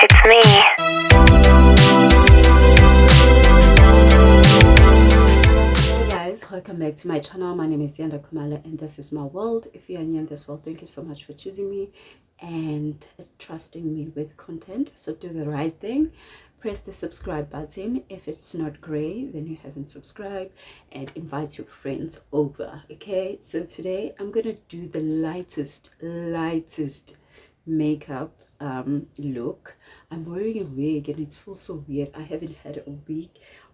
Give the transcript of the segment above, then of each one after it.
it's me. Hey guys, welcome back to my channel. My name is Ziyanda Khumalo and this is my world. If you are new in this world, thank you so much for choosing me and trusting me with content. So do the right thing. Press the subscribe button. If it's not gray, then you haven't subscribed, and invite your friends over. Okay, so today I'm gonna do the lightest makeup look. I'm wearing a wig and it feels so weird. I haven't had a wig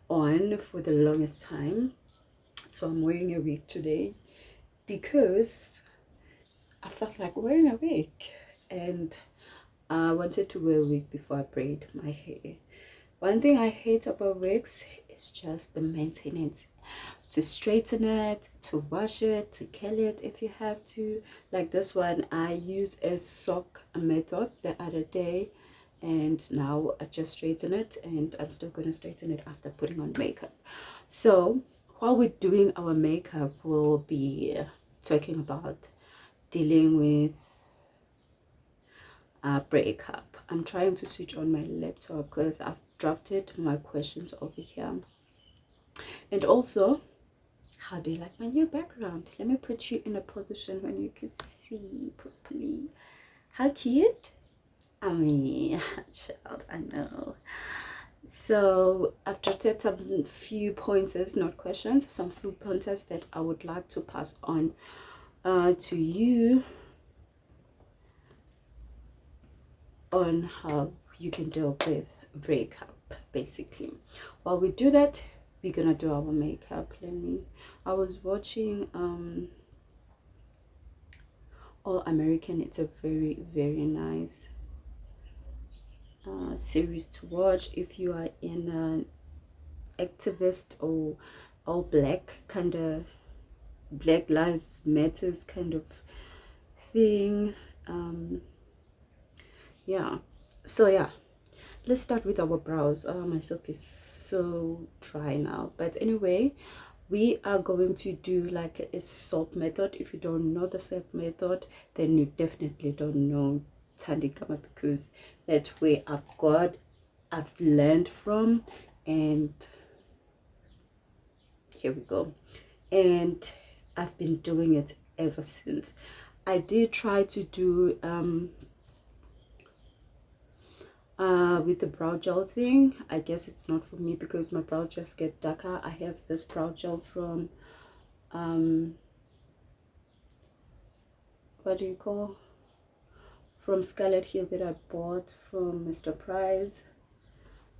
on for the longest time, so I'm wearing a wig today because I felt like wearing a wig and I wanted to wear a wig before I braid my hair. One thing I hate about wigs is just the maintenance, to straighten it, to wash it, to curl it if you have to. Like this one, I used a sock method the other day, and now I just straighten it, and I'm still going to straighten it after putting on makeup. So while we're doing our makeup, we'll be talking about dealing with breakup. I'm trying to switch on my laptop because I've drafted my questions over here. And also, how do you like my new background? Let me put you in a position when you can see properly. How cute? I mean, child, I know. So I've jotted some few pointers, not questions, some few pointers that I would like to pass on to you on how you can deal with breakup. Basically, while we do that, we're gonna do our makeup. I was watching All American. It's a very nice series to watch if you are in an activist or all black kind of Black Lives Matters kind of thing. Yeah, so yeah, let's start with our brows. My soap is so dry now, but anyway, we are going to do like a soap method. If you don't know the soap method, then you definitely don't know Tandikama, because that's where I've learned from, and here we go. And I've been doing it ever since. I did try to do with the brow gel thing. I guess it's not for me because my brow just get darker. I have this brow gel from what do you call, from Scarlet Hill, that I bought from Mr. Price.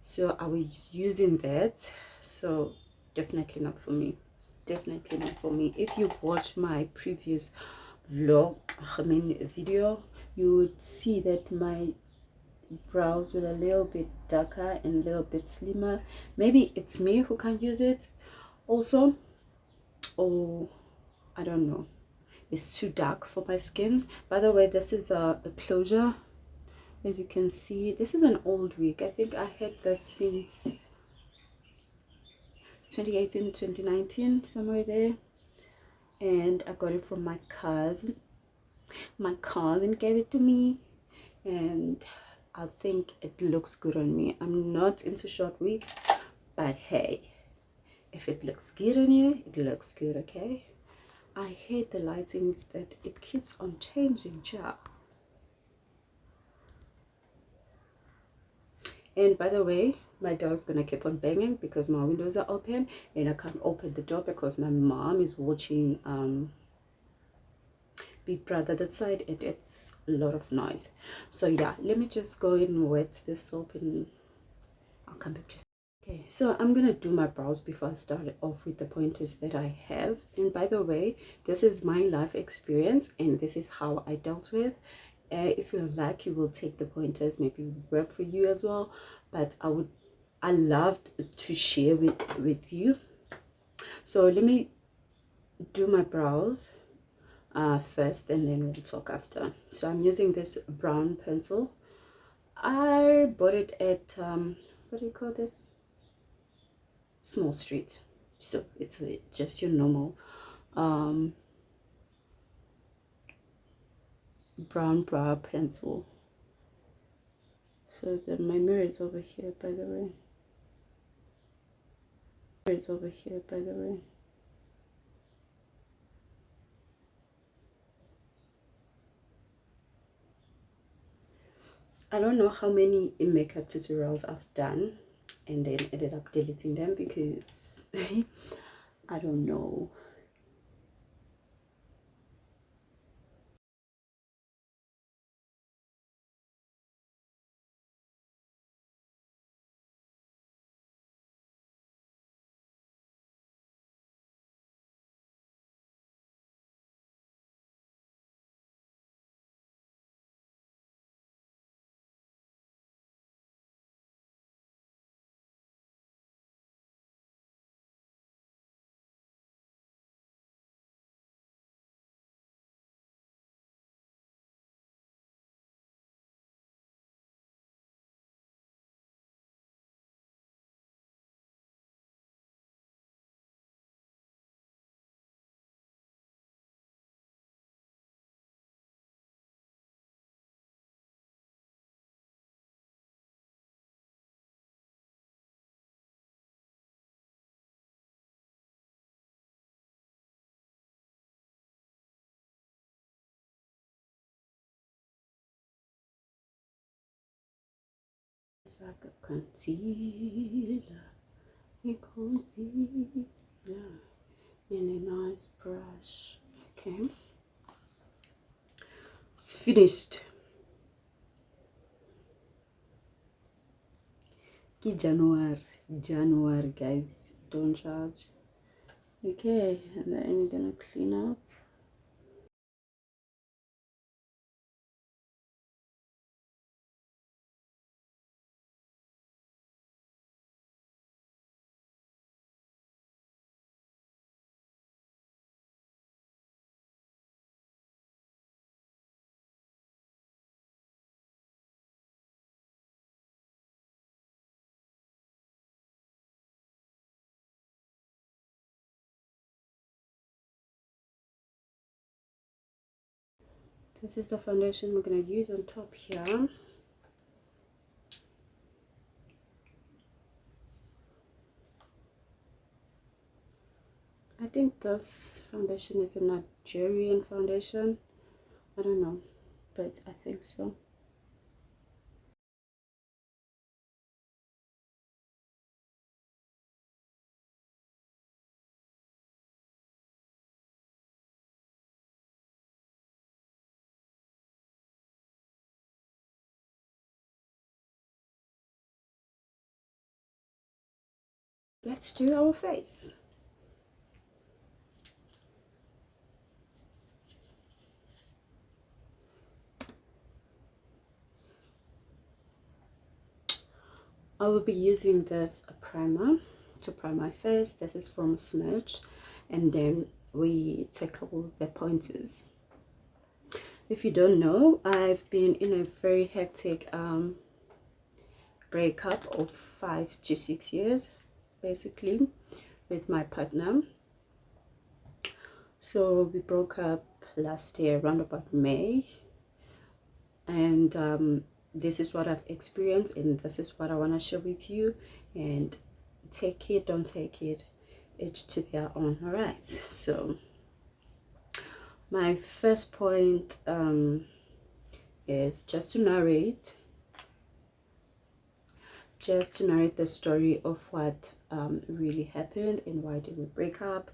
So I was using that. So definitely not for me. Definitely not for me. If you've watched my previous vlog, video, you would see that my brows were a little bit darker and a little bit slimmer. Maybe it's me who can use it also, or I don't know, it's too dark for my skin. By the way, this is a closure. As you can see, this is an old wig. I think I had this since 2018, 2019, somewhere there, and I got it from my cousin. My cousin gave it to me, and I think it looks good on me. I'm not into short wigs, but hey, if it looks good on you, it looks good. Okay, I hate the lighting that it keeps on changing, child. And by the way, my dog's gonna keep on banging because my windows are open and I can't open the door because my mom is watching Big Brother that side, and it's a lot of noise. So yeah, let me just go and wet this soap and I'll come back just. Okay, so I'm gonna do my brows before I start off with the pointers that I have. And by the way, this is my life experience and this is how I dealt with. If you like, you will take the pointers, maybe it would work for you as well, but I loved to share with you. So let me do my brows first, and then we'll talk after. So I'm using this brown pencil. I bought it at what do you call this, Small Street. So it's just your normal brown brow pencil. So my mirror is over here, by the way. It's over here, by the way. I don't know how many makeup tutorials I've done and then ended up deleting them because I don't know. It's like a concealer, a concealer in a nice brush. Okay, it's finished. January guys, don't judge. Okay, and then I'm gonna clean up. This is the foundation we're gonna use on top here. I think this foundation is a Nigerian foundation. I don't know, but I think so. Let's do our face. I will be using this primer to prime my face. This is from Smudge, and then we tackle the pointers. If you don't know, I've been in a very hectic breakup of 5 to 6 years, basically, with my partner. So we broke up last year around about May, and this is what I've experienced, and this is what I want to share with you. And take it, don't take it, each to their own. All right, so my first point is just to narrate the story of what really happened and why did we break up,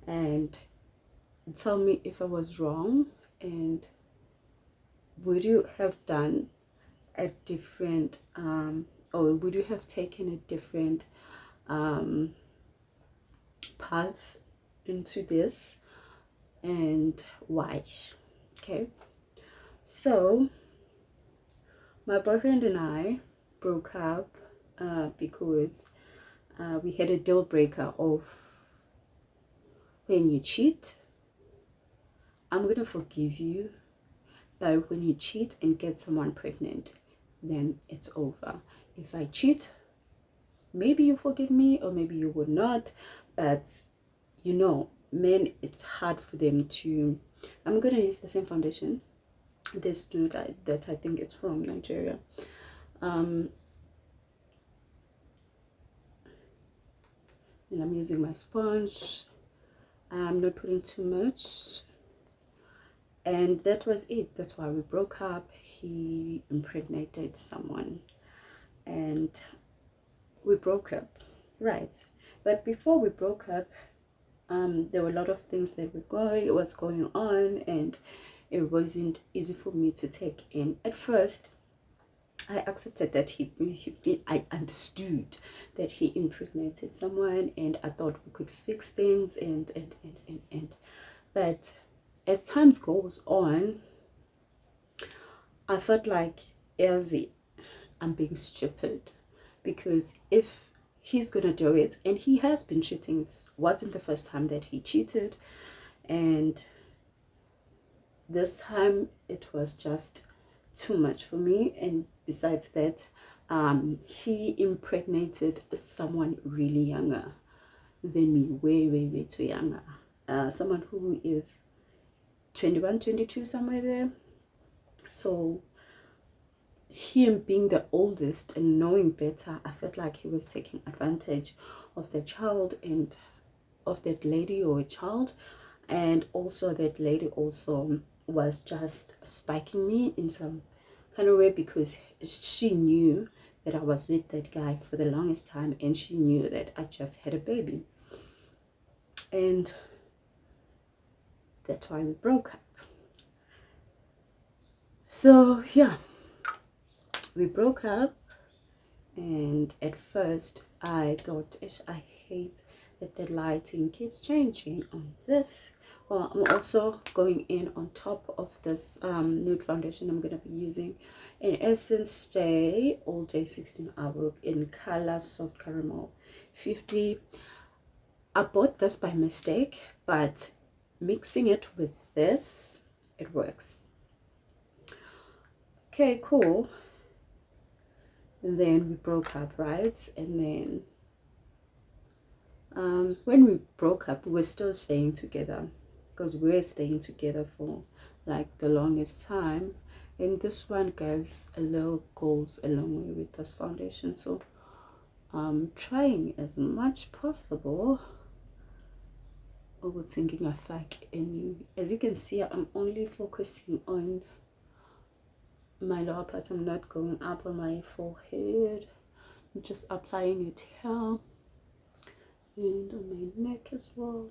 and tell me if I was wrong, and would you have done a different or would you have taken a different path into this, and why? Okay, so my boyfriend and I broke up because we had a deal breaker of, when you cheat, I'm gonna forgive you, but when you cheat and get someone pregnant, then it's over. If I cheat, maybe you forgive me or maybe you would not, but you know, men, it's hard for them to. I'm gonna use the same foundation, this dude that I think it's from Nigeria. And I'm using my sponge. I'm not putting too much. And that was it. That's why we broke up. He impregnated someone and we broke up, right? But before we broke up, there were a lot of things that was going on, and it wasn't easy for me to take in. At first, I accepted that I understood that he impregnated someone, and I thought we could fix things, and. But as time goes on, I felt like, Elsie, I'm being stupid, because if he's gonna do it, and he has been cheating, it wasn't the first time that he cheated, and this time it was just too much for me. And besides that, he impregnated someone really younger than me, way too younger, someone who is 21, 22, somewhere there. So him being the oldest and knowing better, I felt like he was taking advantage of the child and of that lady or a child. And also that lady also was just spiking me in some kind of way, because she knew that I was with that guy for the longest time, and she knew that I just had a baby. And that's why we broke up. So yeah, we broke up. And at first I thought, I hate that the lighting keeps changing on this. Well, I'm also going in on top of this nude foundation I'm going to be using in Essence Stay All Day 16 Hour in color Soft Caramel 50. I bought this by mistake, but mixing it with this, it works. Okay, cool. And then we broke up, right? And then when we broke up, we were still staying together, because we were staying together for like the longest time. And this one, guys, goes a long way with this foundation. So I'm trying as much possible. Thinking of like any, as you can see, I'm only focusing on my lower part. I'm not going up on my forehead. I'm just applying it here and on my neck as well.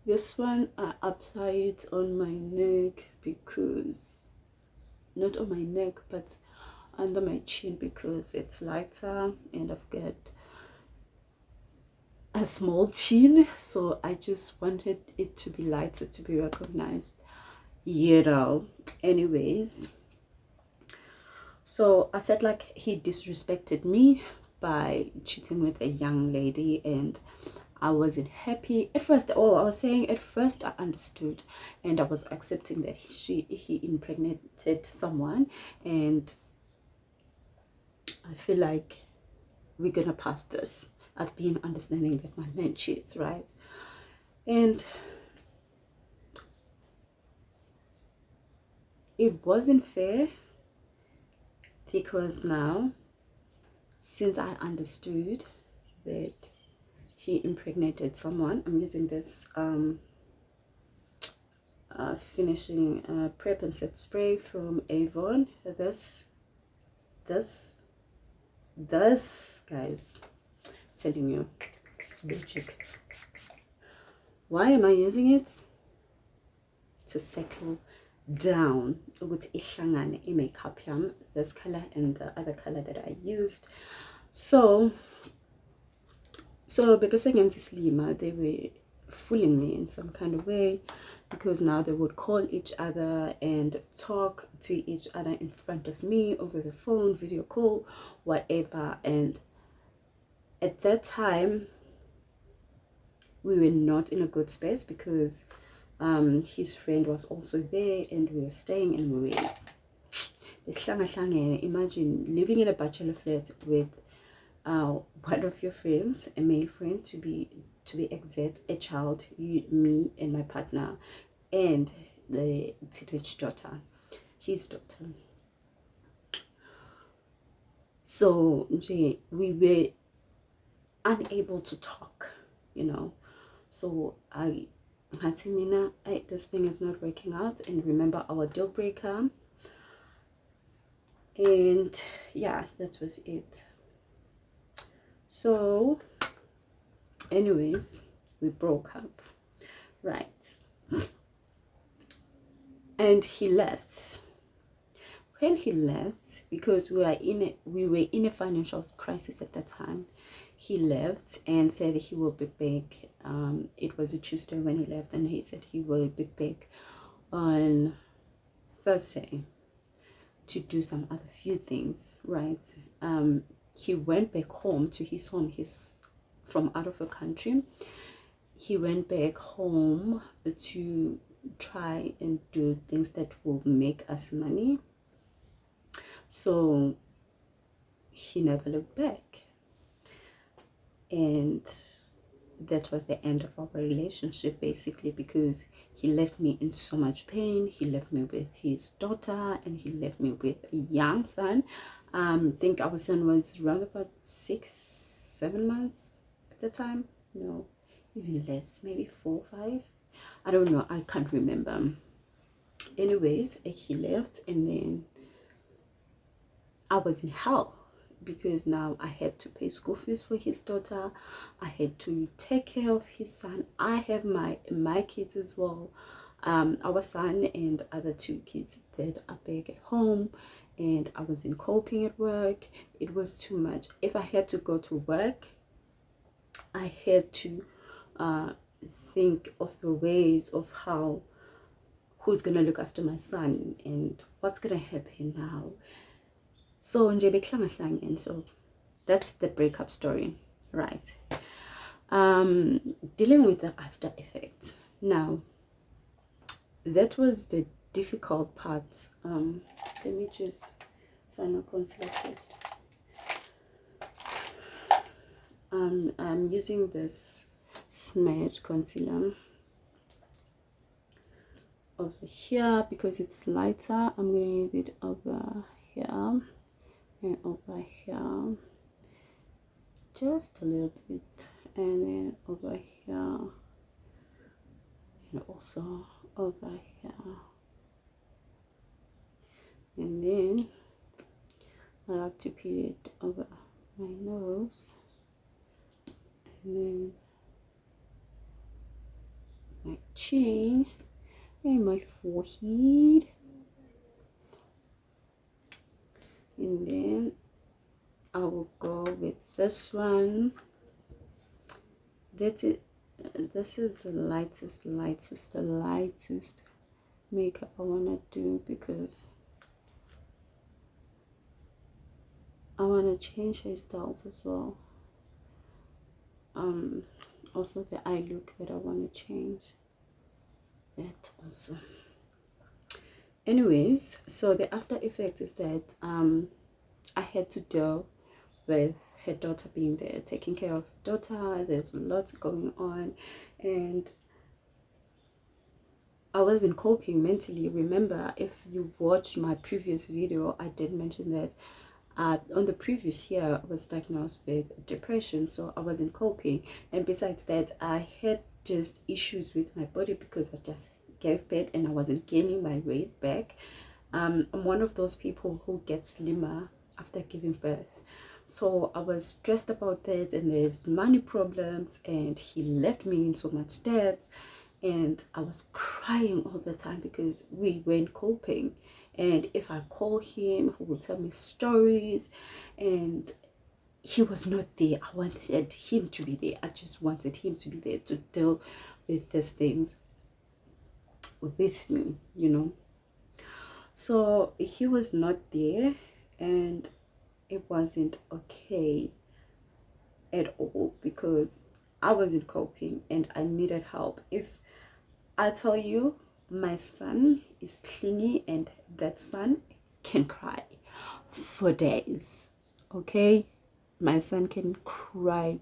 This one I apply it on my neck, because not on my neck but under my chin, because it's lighter and I've got a small chin, so I just wanted it to be lighter to be recognized, you know. Anyways, so I felt like he disrespected me by cheating with a young lady, and I wasn't happy at first. I was saying at first I understood and I was accepting that he impregnated someone, and I feel like we're gonna pass this. I've been understanding that my man cheats, right? And it wasn't fair, because now, since I understood that he impregnated someone, I'm using this finishing prep and set spray from Avon. This guys, I'm telling you, it's magic. Why am I using it? To settle down ukuthi ihlangane i-makeup yami, this color and the other color that I used. So bebesengenza isilima, they were fooling me in some kind of way, because now they would call each other and talk to each other in front of me over the phone, video call, whatever. And at that time we were not in a good space, because his friend was also there, and we were staying, and we were imagine living in a bachelor flat with one of your friends, a male friend, to be exact, a child, me and my partner, and the teenage daughter, his daughter. So we were unable to talk, so I had to Mina, this thing is not working out, and remember our deal breaker. And yeah, that was it. So anyways, we broke up, right? And he left. When he left, because we were in a financial crisis at that time, he left and said he will be back. It was a Tuesday when he left, and he said he will be back on Thursday to do some other few things, right? He went back home to his home. He's from out of the country. He went back home to try and do things that will make us money. So he never looked back, and that was the end of our relationship, basically, because he left me in so much pain. He left me with his daughter, and he left me with a young son. I think our son was around about 6-7 months at the time. No, even less, maybe 4 5. I don't know, I can't remember. Anyways, he left, and then I was in hell, because now I had to pay school fees for his daughter. I had to take care of his son. I have my kids as well. Our son and other 2 kids that are back at home, and I wasn't coping at work. It was too much. If I had to go to work, I had to think of the ways of who's gonna look after my son and what's gonna happen now. So so that's the breakup story, right? Dealing with the after effects. Now, that was the difficult part. Let me just find a concealer first. I'm using this smudge concealer over here because it's lighter. I'm going to use it over here and over here, just a little bit, and then over here, and also over here. And then I like to put it over my nose, and then my chin and my forehead, and then I will go with this one. That's it. This is the lightest makeup I want to do, because I want to change hairstyles as well. Also the eye look that I want to change, that also. Anyways, so the after effect is that I had to deal with her daughter being there, taking care of her daughter. There's lots going on, and I wasn't coping mentally. Remember, if you've watched my previous video, I did mention that on the previous year I was diagnosed with depression, so I wasn't coping. And besides that, I had just issues with my body because I just gave birth and I wasn't gaining my weight back. I'm one of those people who get slimmer after giving birth, so I was stressed about that, and there's money problems, and he left me in so much debt, and I was crying all the time because we weren't coping. And if I call him, he will tell me stories, and he was not there. I wanted him to be there. I just wanted him to be there to deal with these things with me, So he was not there, and it wasn't okay at all, because I wasn't coping and I needed help. If I tell you, my son is clingy, and that son can cry for days, okay? My son can cry,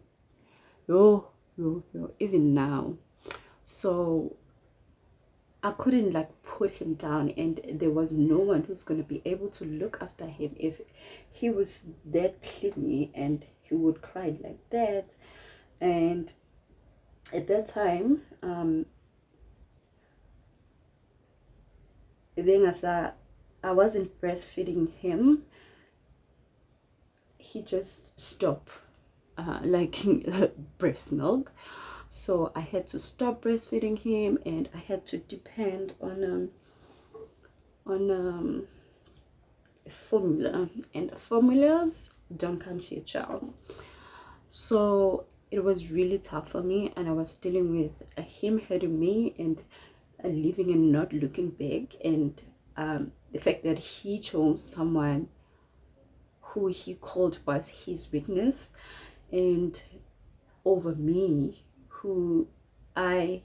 even now. So I couldn't like put him down, and there was no one who's going to be able to look after him if he was that clingy and he would cry like that. And at that time, being as I wasn't breastfeeding him, he just stopped liking breast milk. So I had to stop breastfeeding him, and I had to depend on formula, and formulas don't come to a child. So it was really tough for me, and I was dealing with him hurting me and living and not looking big, and the fact that he chose someone who he called was his weakness, and over me, who I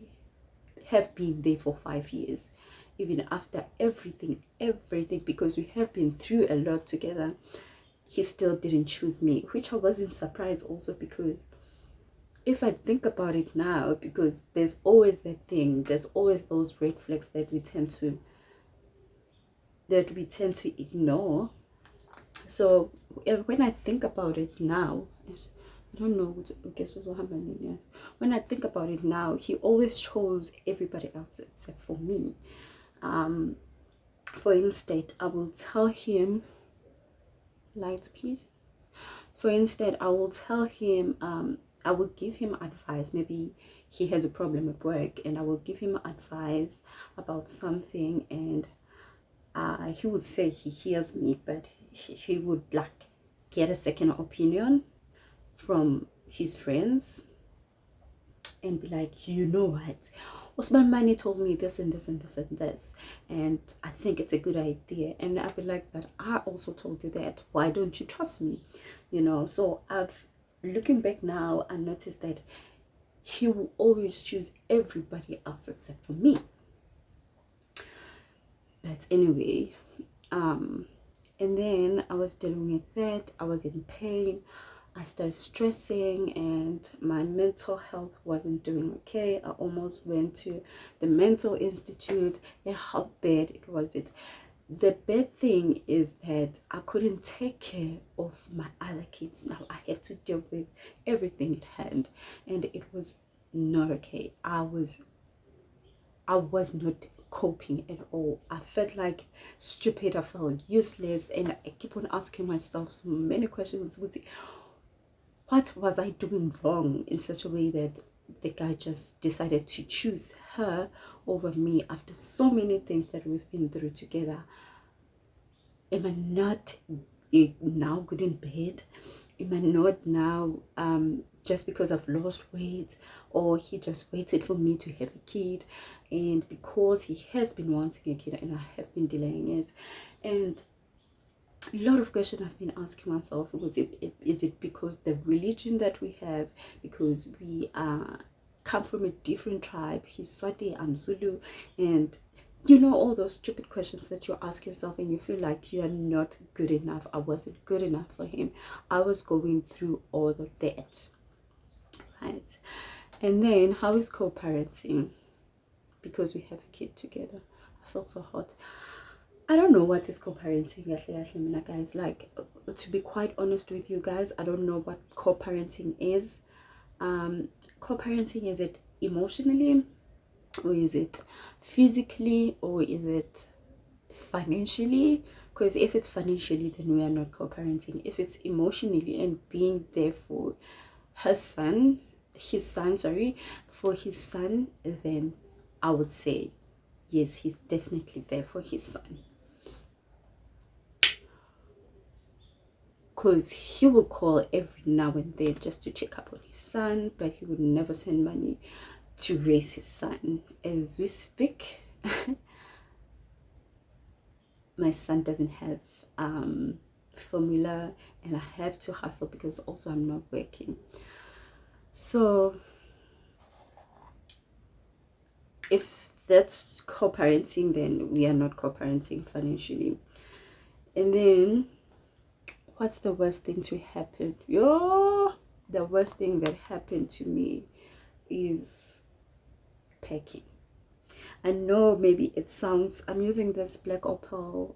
have been there for 5 years, even after everything, because we have been through a lot together. He still didn't choose me, which I wasn't surprised also, because if I think about it now, because there's always that thing, there's always those red flags that we tend to ignore. So when I think about it now, I don't know, when I think about it now, he always chose everybody else except for me. For instance, I will tell him, lights please. For instance, I will tell him, I will give him advice. Maybe he has a problem at work, and I will give him advice about something, and he would say he hears me, but he would like get a second opinion from his friends and be like, you know what, Osman Mani told me this and this and this and this, and I think it's a good idea. And I'd be like, but I also told you that, why don't you trust me? You know, so looking back now, I noticed that he will always choose everybody else except for me. But anyway, and then I was dealing with that. I was in pain. I started stressing, and my mental health wasn't doing okay. I almost went to the mental institute. And how bad it was. The bad thing is that I couldn't take care of my other kids. Now I had to deal with everything at hand, and it was not okay. I was not coping at all. I felt like stupid. I felt useless, and I keep on asking myself so many questions. What was I doing wrong in such a way that the guy just decided to choose her over me after so many things that we've been through together? Am I not now good in bed? Am I not now just because I've lost weight, or he just waited for me to have a kid, and because he has been wanting a kid and I have been delaying it? And a lot of questions I've been asking myself, is it because the religion that we have, because we come from a different tribe? He's Swati, I'm Zulu, and you know, all those stupid questions that you ask yourself, and you feel like you are not good enough. I wasn't good enough for him. I was going through all of that, right? And then, how is co-parenting? Because we have a kid together. I felt so hot. I don't know what is co-parenting, guys. Like, to be quite honest with you guys, I don't know what co-parenting is. Co-parenting, is it emotionally, or is it physically, or is it financially? Because if it's financially, then we are not co-parenting. If it's emotionally and being there for his son, then I would say yes, he's definitely there for his son. Because he will call every now and then just to check up on his son, but he would never send money to raise his son. As we speak, my son doesn't have formula, and I have to hustle because also I'm not working. So if that's co-parenting, then we are not co-parenting financially. And then, what's the worst thing to happen? The worst thing that happened to me is packing. I know maybe it sounds, I'm using this black opal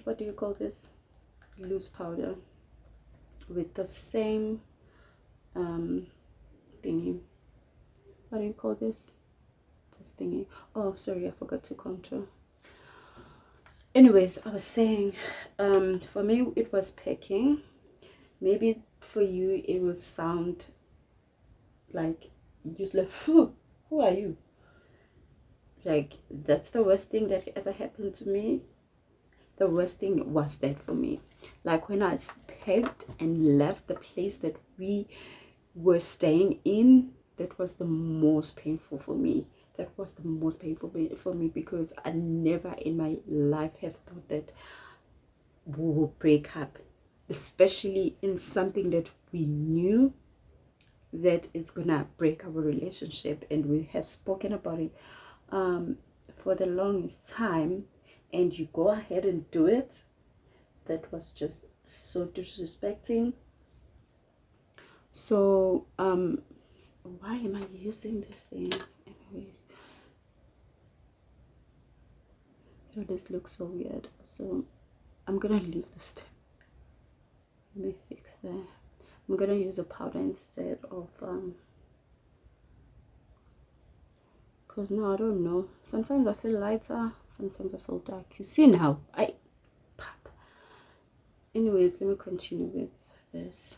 what do you call this, loose powder, with the same thingy, what do you call this thingy, oh sorry, I forgot to contour. Anyways, I was saying, for me it was packing. Maybe for you it would sound like useless. Who are you? Like, that's the worst thing that ever happened to me. The worst thing was that for me, like when I packed and left the place that we were staying in, that was the most painful for me. That was the most painful for me, because I never in my life have thought that we will break up, especially in something that we knew that it's gonna break our relationship, and we have spoken about it for the longest time, and you go ahead and do it. That was just so disrespecting. So why am I using this thing anyways? Oh, this looks so weird, so I'm gonna leave this step. Let me fix that. I'm gonna use a powder instead of because now I don't know, sometimes I feel lighter, sometimes I feel dark. You see now, I pop. Anyways, let me continue with this.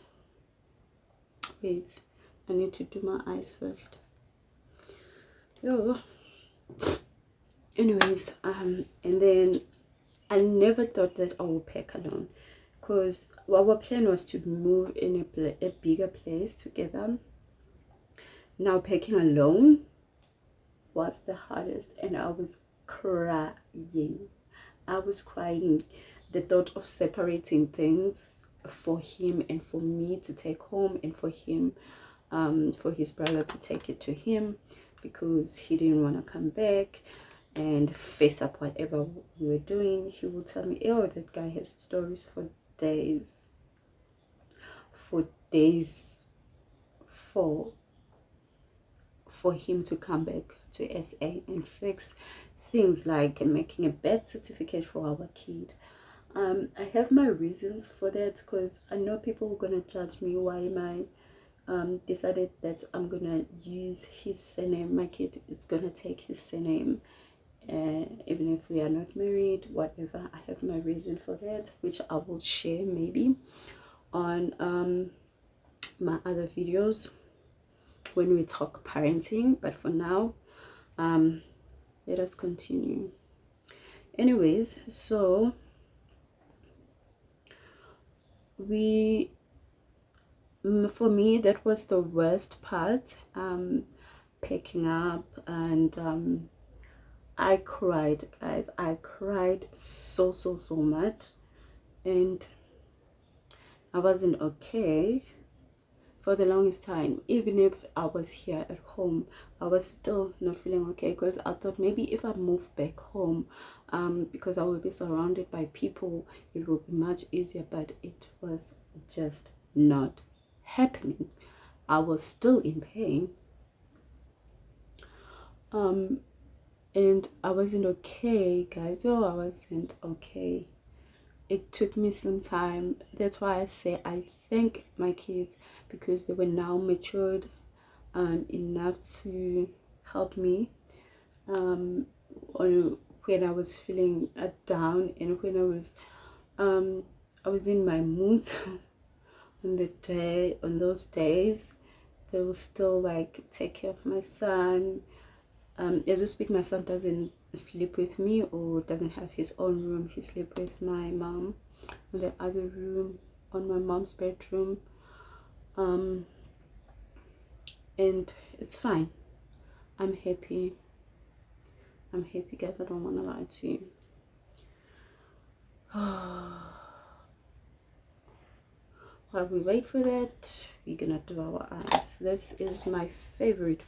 Wait, I need to do my eyes first. Yo. Anyways, and then I never thought that I would pack alone, because our plan was to move in a bigger place together. Now packing alone was the hardest, and I was crying. I was crying. The thought of separating things for him and for me to take home, and for him, for his brother to take it to him, because he didn't want to come back and face up whatever we were doing. He will tell me, oh, that guy has stories for days, for him to come back to SA and fix things like making a birth certificate for our kid. I have my reasons for that, because I know people are gonna judge me. Why am I decided that I'm gonna use his surname? My kid is gonna take his surname, even if we are not married, whatever. I have my reason for that, which I will share maybe on my other videos when we talk parenting. But for now, let us continue. Anyways, so for me, that was the worst part, picking up. And I cried, guys. I cried so much, and I wasn't okay for the longest time. Even if I was here at home, I was still not feeling okay, because I thought maybe if I move back home, because I will be surrounded by people, it will be much easier. But it was just not happening. I was still in pain, and I wasn't okay, guys. Oh, I wasn't okay. It took me some time. That's why I say I thank my kids, because they were now matured enough to help me when I was feeling down, and when I was in my mood on those days. They will still like take care of my son. As we speak, my son doesn't sleep with me, or doesn't have his own room. He sleeps with my mom in the other room, on my mom's bedroom, and it's fine. I'm happy, guys. I don't want to lie to you. While we wait for that, we're gonna do our eyes. This is my favorite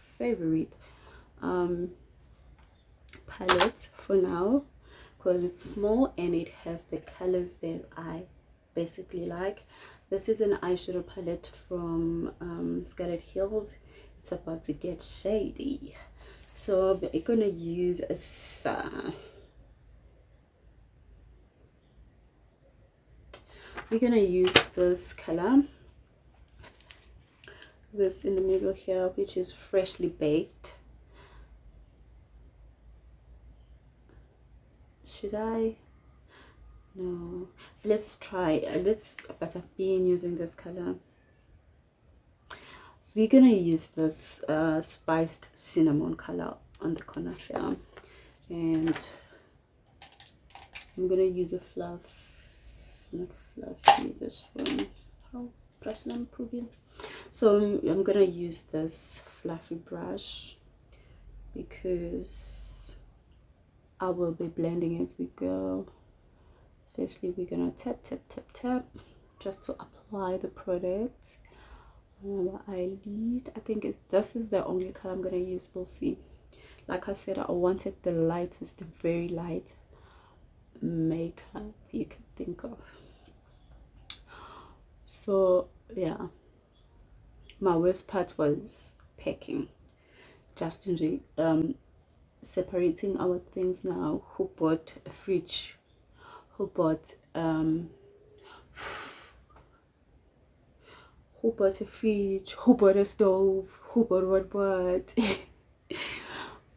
palette for now, because it's small and it has the colors that I basically like. This is an eyeshadow palette from Scarlet Hills. it's about to get shady. So we're gonna use a we're gonna use this color, this in the middle here, which is Freshly Baked. Should I? No, let's try. But I've been using this color. We're gonna use this spiced cinnamon color on the corner here, and I'm gonna use a fluff, not fluffy, this one. How brush I'm proving. So I'm gonna use this fluffy brush because I will be blending as we go. Firstly, we're gonna tap just to apply the product on our eyelid. I think this is the only color I'm gonna use. We'll see. Like I said, I wanted the lightest, very light makeup you could think of. So yeah, my worst part was packing, just separating our things now. Who bought a fridge? Who bought a fridge? Who bought a stove? Who bought what?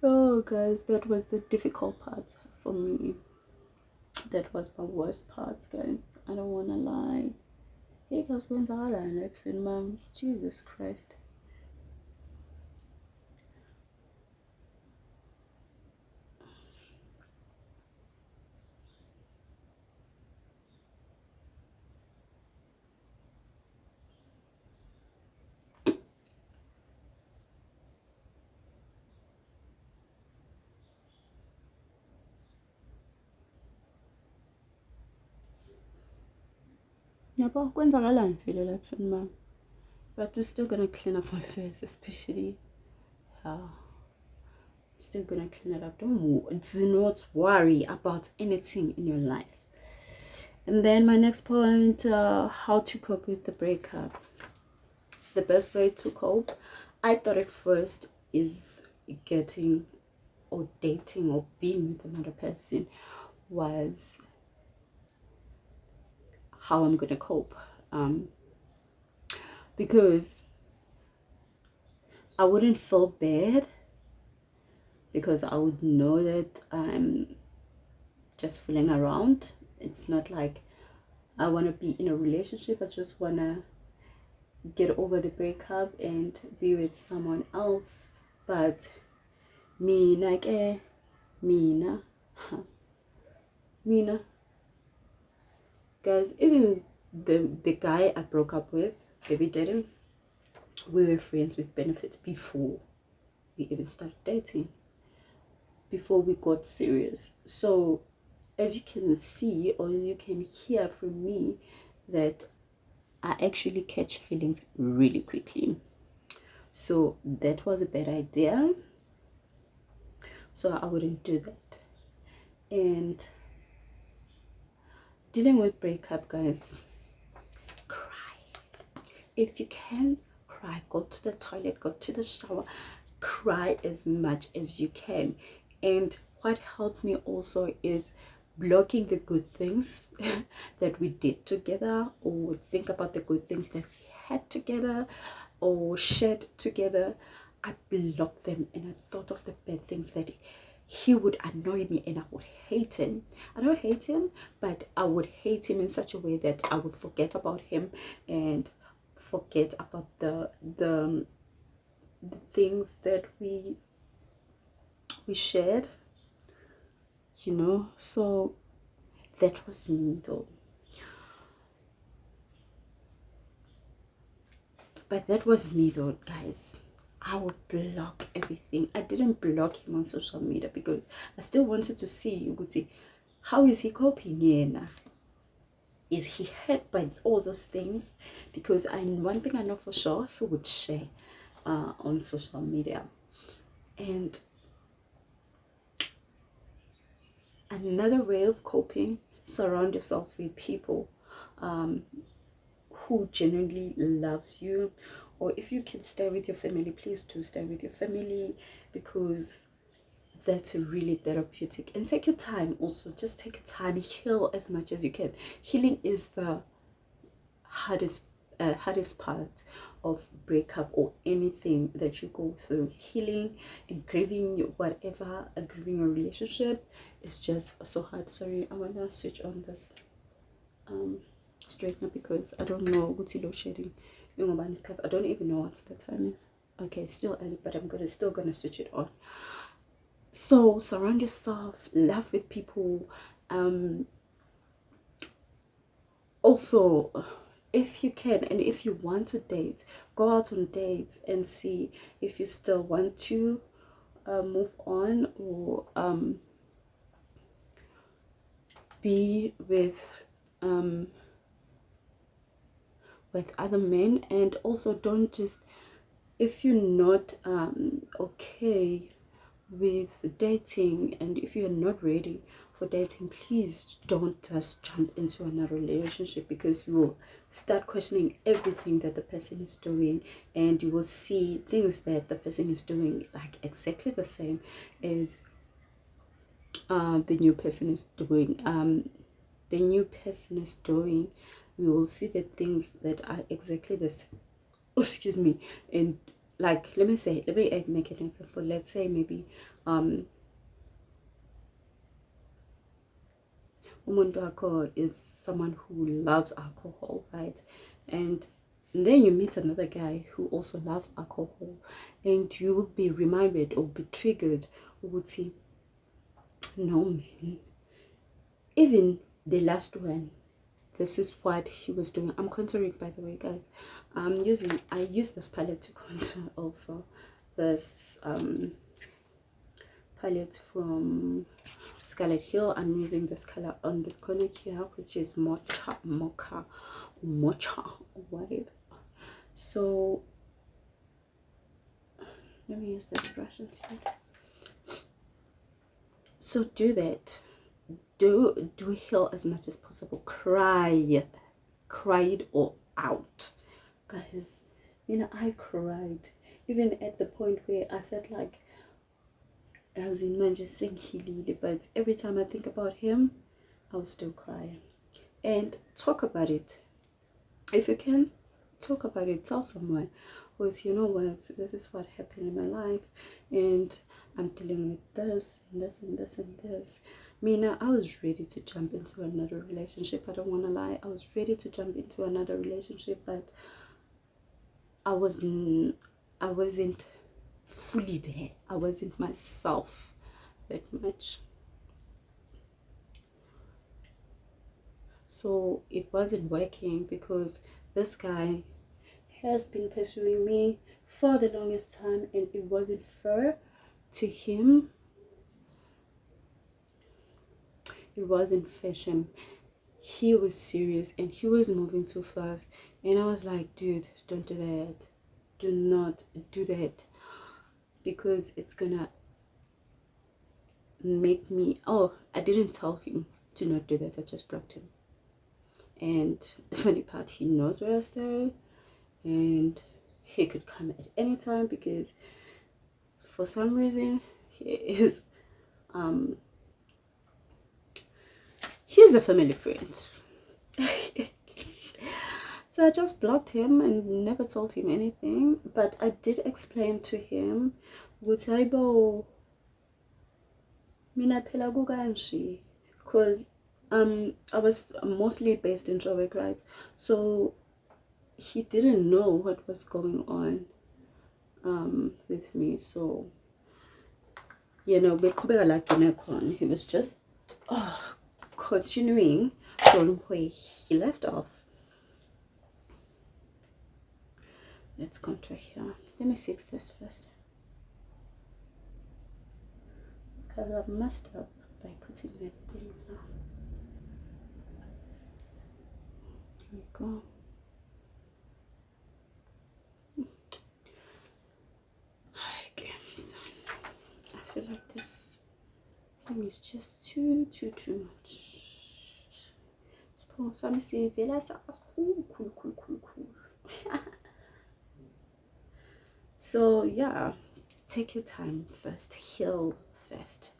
Oh guys, that was the difficult part for me. That was my worst part, guys. I don't wanna lie. Hey guys, when's our election, mom? Jesus Christ. Yeah, but when's our election, mom? But we're still gonna clean up my face, especially. Still gonna clean it up. Do not worry about anything in your life. And then my next point, how to cope with the breakup. The best way to cope, I thought at first, is getting or dating or being with another person was how I'm gonna cope, because I wouldn't feel bad, because I would know that I'm just fooling around. It's not like I want to be in a relationship. I just want to get over the breakup and be with someone else. But mina guys, even the guy I broke up with, baby daddy, we were friends with benefits before we even started dating, before we got serious. So as you can see, or you can hear from me, that I actually catch feelings really quickly. So that was a bad idea. So I wouldn't do that. And dealing with breakup, guys, cry. If you can, cry. Go to the toilet, go to the shower, cry as much as you can. And what helped me also is blocking the good things that we did together, or think about the good things that we had together or shared together. I blocked them, and I thought of the bad things that he would annoy me, and I would hate him. I don't hate him, but I would hate him in such a way that I would forget about him and forget about the things that we shared, you know. So that was me though. But that was me though, guys. I would block everything. I didn't block him on social media because I still wanted to see you could see how is he coping. Yeah, is he hurt by all those things? Because one thing I know for sure, he would share on social media. And another way of coping, surround yourself with people who genuinely loves you, or if you can stay with your family, please do stay with your family, because that's really therapeutic. And take your time also, just take your time, heal as much as you can. Healing is the hardest part of breakup or anything that you go through. Healing and grieving whatever, grieving a relationship is just so hard. Sorry, I want to switch on this straightener because I don't know what's load shedding. I don't even know what's the timing. Okay, it's still early, but I'm still gonna switch it on. So surround yourself, laugh with people. Also, if you can and if you want to date, go out on dates and see if you still want to move on, or be with other men. And also, don't just, if you're not okay with dating, and if you're not ready for dating, please don't just jump into another relationship, because you will start questioning everything that the person is doing, and you will see things that the person is doing like exactly the same as the new person is doing. You will see the things that are exactly the same. Oh, excuse me. And like, let me make an example. Let's say maybe umuntu wakho is someone who loves alcohol, right? And then you meet another guy who also loves alcohol, and you will be reminded or be triggered. Would see, no man, even the last one, this is what he was doing. I'm contouring, by the way, guys. I use this palette to contour also. This palette from Scarlet Hill. I'm using this color on the corner here, which is mocha, whatever. So let me use this brush instead. So do that. Do heal as much as possible. Cry it all out, guys. I cried even at the point where I felt like, as in man just saying Hilili, but every time I think about him, I will still cry. And talk about it. If you can, talk about it. Tell someone, because you know what, this is what happened in my life, and I'm dealing with this and this and this and this. Mina, I was ready to jump into another relationship. I don't want to lie. I was ready to jump into another relationship, but I wasn't fully there. I wasn't myself that much. So it wasn't working, because this guy has been pursuing me for the longest time, and it wasn't fair to him. It wasn't fair to him. He was serious and he was moving too fast, and I was like, dude, don't do that. Do not do that, because it's gonna make me, I didn't tell him to not do that. I just blocked him. And the funny part, he knows where I stay, and he could come at any time, because for some reason he's a family friend. So I just blocked him and never told him anything, but I did explain to him, because I was mostly based in Joburg, right? So he didn't know what was going on with me. So he was just continuing from where he left off. Let's contour here. Let me fix this first, because I've messed up by putting that thing now. Here we go. I feel like this thing is just too much. Suppose I'm seeing cool. So yeah, take your time first, heal first,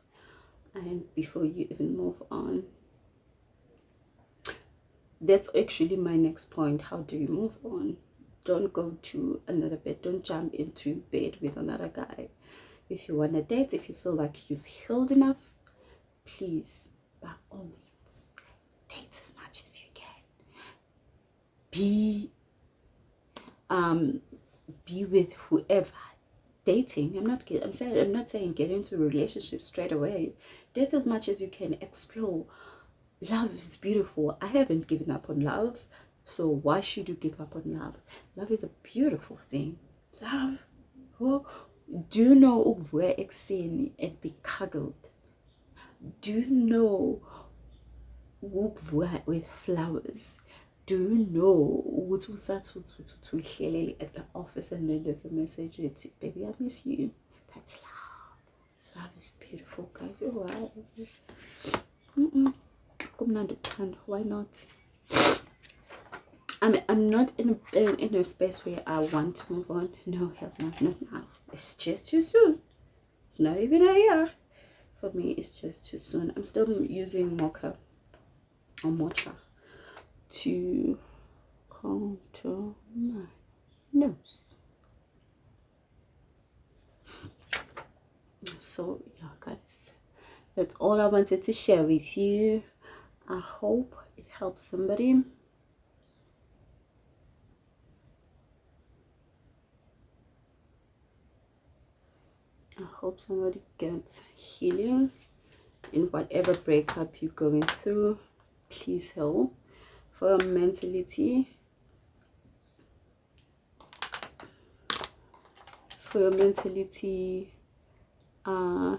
and before you even move on. That's actually my next point. How do you move on? Don't go to another bed. Don't jump into bed with another guy. If you want to date, if you feel like you've healed enough, please, by all means, date as much as you can. Be with whoever dating. I'm not saying get into a relationship straight away. Date as much as you can. Explore. Love is beautiful. I haven't given up on love, so why should you give up on love? Love is a beautiful thing. Love. Oh, do you know ukuvuka ekuseni and be cuddled? Do you know ukuvuka with flowers? Do you know ukuthi usathi uhlelele at the office and then there's a message, it's, baby, I miss you? That's love. Love is beautiful, guys. Wow. Why not? I'm not in a space where I want to move on. No, hell no, not now. It's just too soon. It's not even a year. For me, it's just too soon. I'm still using mocha to contour my nose. So yeah, guys, that's all I wanted to share with you. I hope it helps somebody. I hope somebody gets healing in whatever breakup you're going through. Please heal. For your mentality, to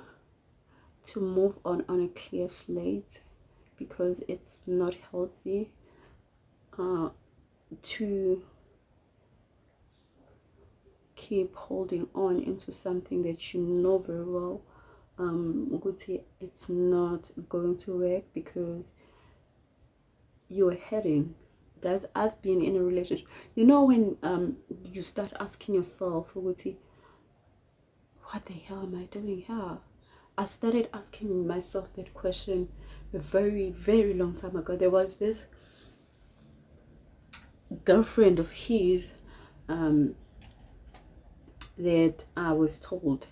move on a clear slate, because it's not healthy to keep holding on into something that you know very well it's not going to work, because you're heading. Guys, I've been in a relationship, you know, when you start asking yourself, what the hell am I doing here? I started asking myself that question a very, very long time ago. There was this girlfriend of his that I was told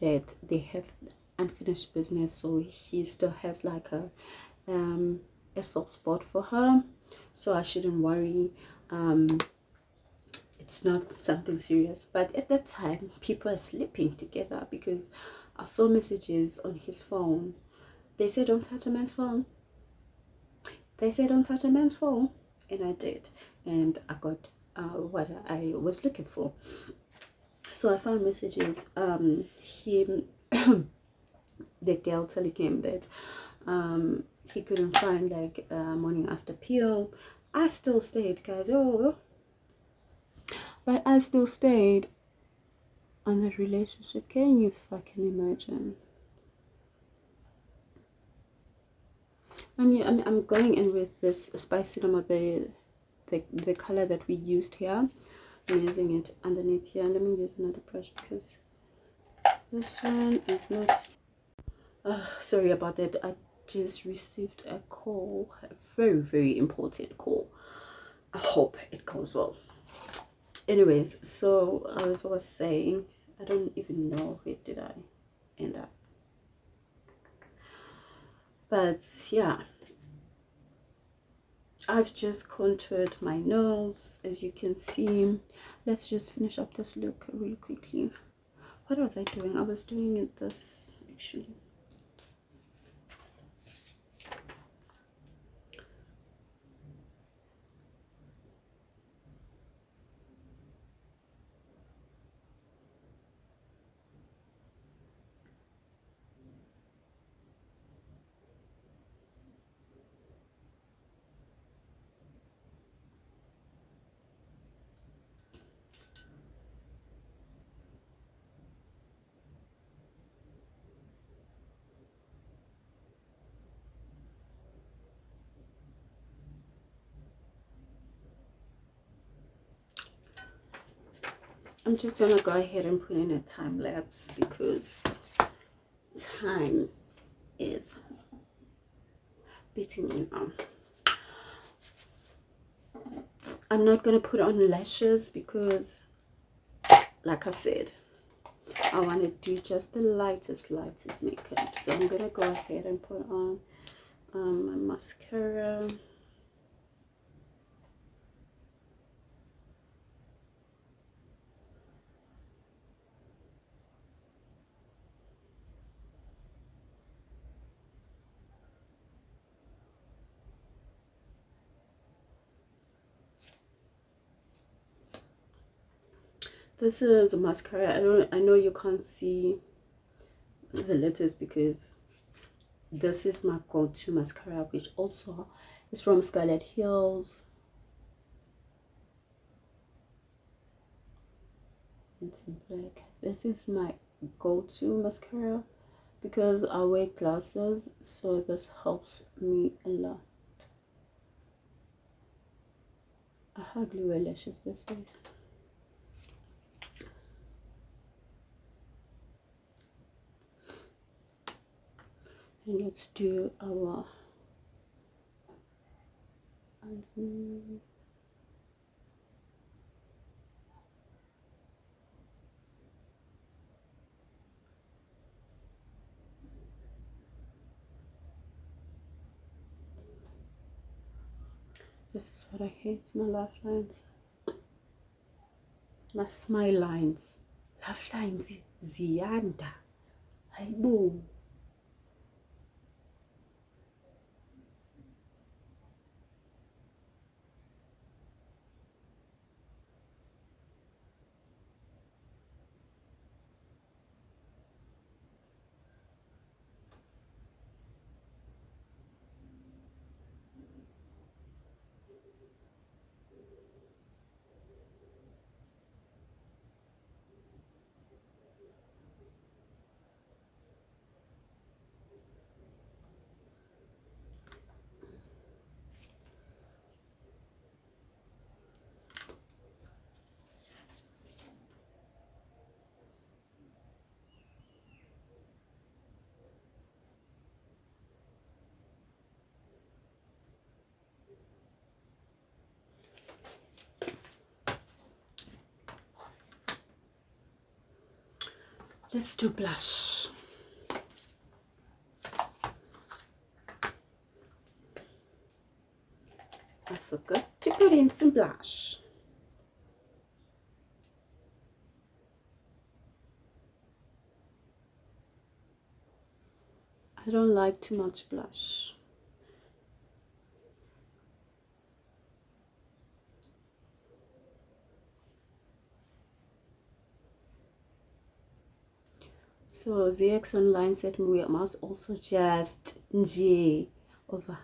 that they have unfinished business, so he still has like a soft spot for her, so I shouldn't worry. It's not something serious. But at that time, people are sleeping together, because I saw messages on his phone. They said don't touch a man's phone. They said don't touch a man's phone, and I did, and I got what I was looking for. So I found messages, him the girl telling him that he couldn't find like morning after pill. I still stayed, guys. But I still stayed on the relationship. Can you fucking imagine? I'm going in with this spicy number, the color that we used here. I'm using it underneath here. Let me use another brush, because this one is not. Sorry about that. I just received a call, a very, very important call. I hope it goes well. Anyways, so as I was saying, I don't even know where did I end up. But yeah, I've just contoured my nose, as you can see. Let's just finish up this look really quickly. What was I doing? I was doing it this actually. I'm just gonna go ahead and put in a time lapse because time is beating me now. I'm not gonna put on lashes because, like I said, I want to do just the lightest makeup. So I'm gonna go ahead and put on my mascara. This is a mascara. I know you can't see the letters because this is my go-to mascara, which also is from Scarlet Hills. It's in black. This is my go-to mascara because I wear glasses, so this helps me a lot. I hardly wear lashes these days. And let's do our this is what I hate, my laugh lines, my smile lines, laugh lines. Ziyanda, Aibo. Let's do blush. I forgot to put in some blush. I don't like too much blush. So ZX Online said we must also just J over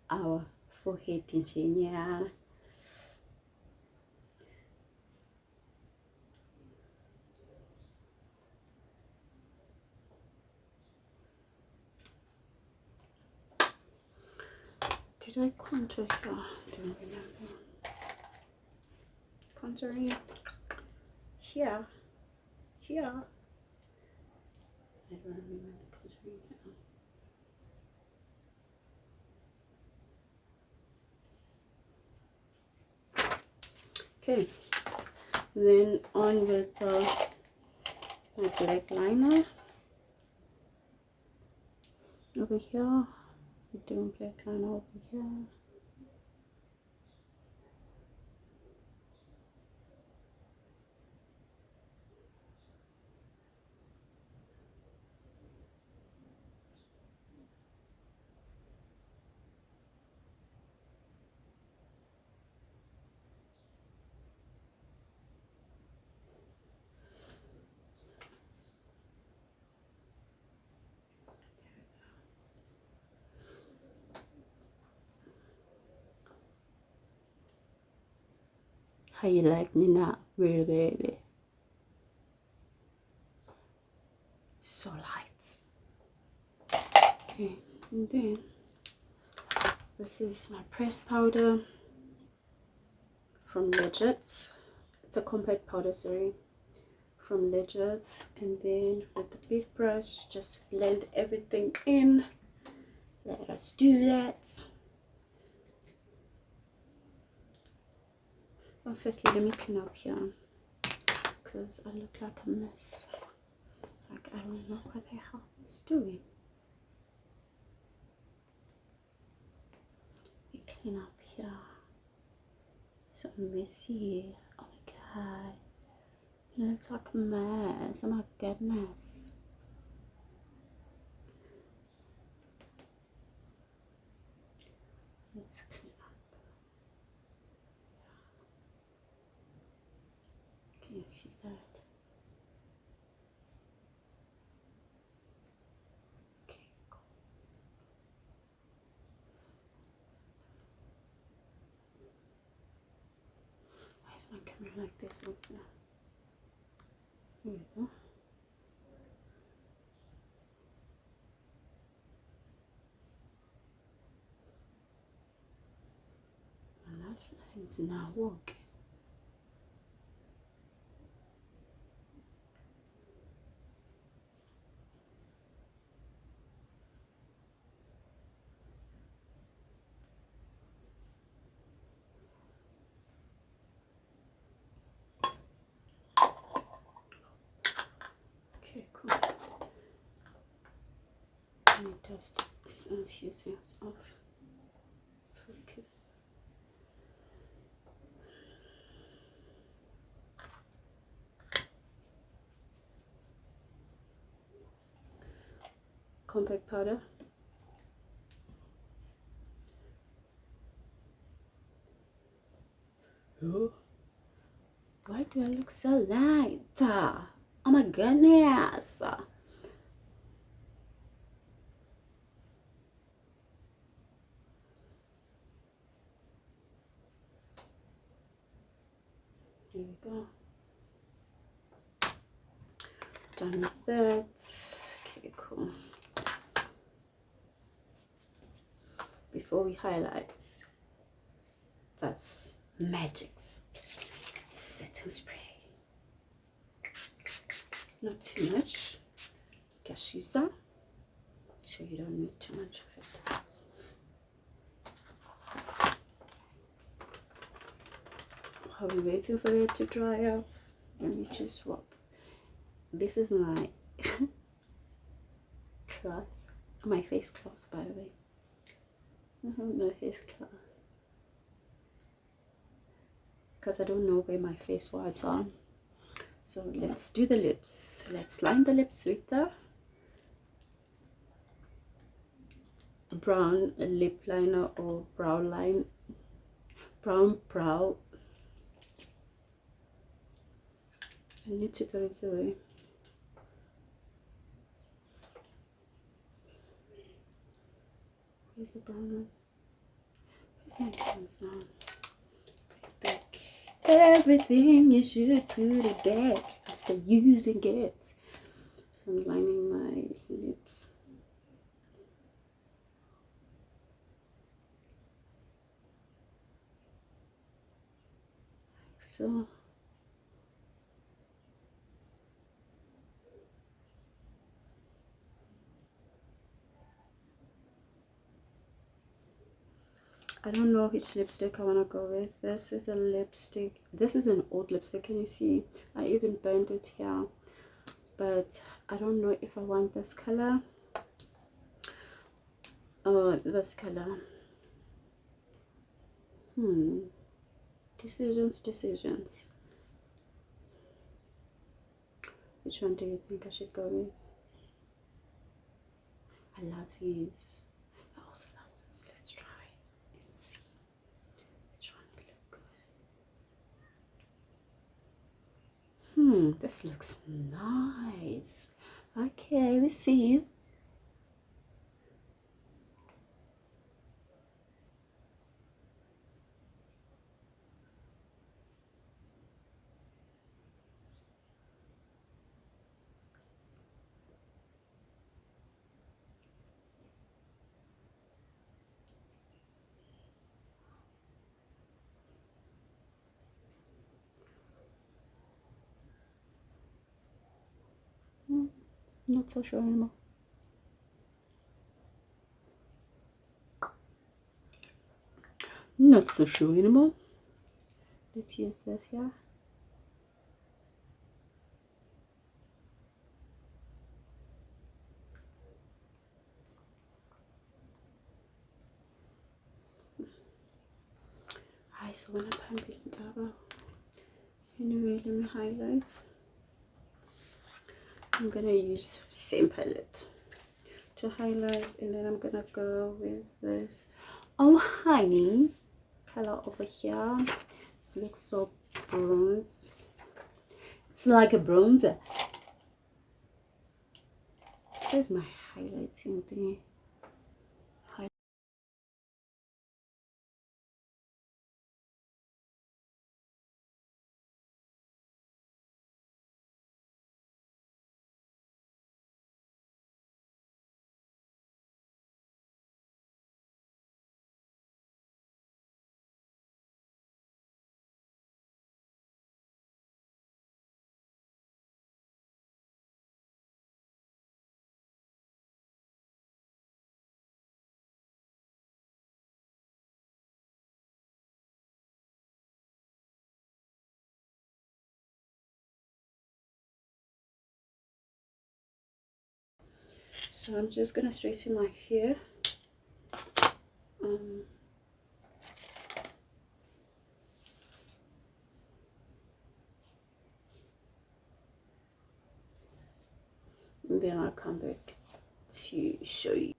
our forehead. Yeah. Did I contour here? I don't remember. Contouring here. I don't remember contouring here. Okay, then on with my black liner over here. We're doing black liner over here. How you like me now, real baby? So light. Okay, and then this is my pressed powder from Legit. It's a compact powder, sorry. from Legends, and then with the big brush just blend everything in. Let us do that. Well, firstly, let me clean up here because I look like a mess. Like I don't know what the hell it's doing. We clean up here. It's so messy. Oh my god. It looks like a mess. Oh my goodness. Let's clean up. Can you see that? Okay, cool. Why is my camera like this? What's that? Here we go. My lifeline's now working. Okay, cool. Let me test a few things off. Focus. Compact powder. Oh. Why do I look so light? Oh my goodness. There we go. Done with that. Okay, cool. Before we highlight, that's Magic's setting spray. Not too much. Gashusa. So you don't need too much of it. While we're waiting for it to dry up, let me just swap. This is my cloth, my face cloth, by the way. I have no face cloth because I don't know where my face wipes are. So let's do the lips. Let's line the lips with the brown lip liner or brown brow. I need to throw it away. Where's the brown one? Where's my hands now? Put it back. Everything you should put it back after using it. So I'm lining my lips. Like so. I don't know which lipstick I want to go with. This is a lipstick. This is an old lipstick. Can you see? I even burned it here. But I don't know if I want this color or this color. Decisions. Which one do you think I should go with? I love these. I also love this. Let's try and see which one will look good. This looks nice. Okay, we see you. Not so sure anymore. Not so sure anymore. Let's use this here. Alright, so when I'm pumping double, anyway, let me highlight. I'm gonna use same palette to highlight, and then I'm gonna go with this Oh Honey color over here. This looks so bronze. It's like a bronzer. Where's my highlighting thingy? So I'm just gonna straighten my hair. And then I'll come back to show you.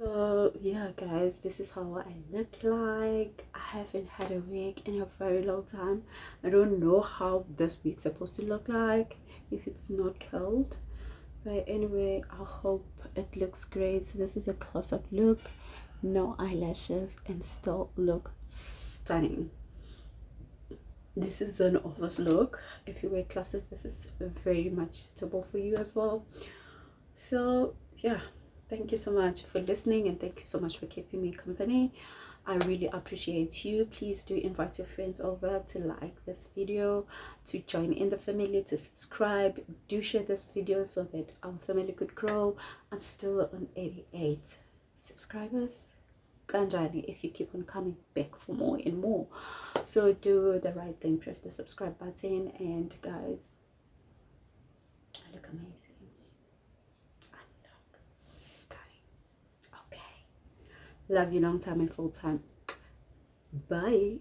So yeah guys, this is how I look like. I haven't had a wig in a very long time. I don't know how this wig's supposed to look like if it's not curled, but anyway, I hope it looks great. So this is a close-up look, no eyelashes, and still look stunning. This is an office look. If you wear classes, this is very much suitable for you as well. So yeah, thank you so much for listening, and thank you so much for keeping me company. I really appreciate you. Please do invite your friends over to like this video, to join in the family, to subscribe. Do share this video so that our family could grow. I'm still on 88 subscribers. Kanjani, if you keep on coming back for more and more. So do the right thing, press the subscribe button, and guys, I look amazing. Okay, love you long time and full time. Bye.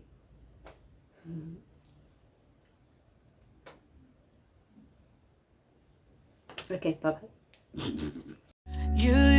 Okay, bye bye. You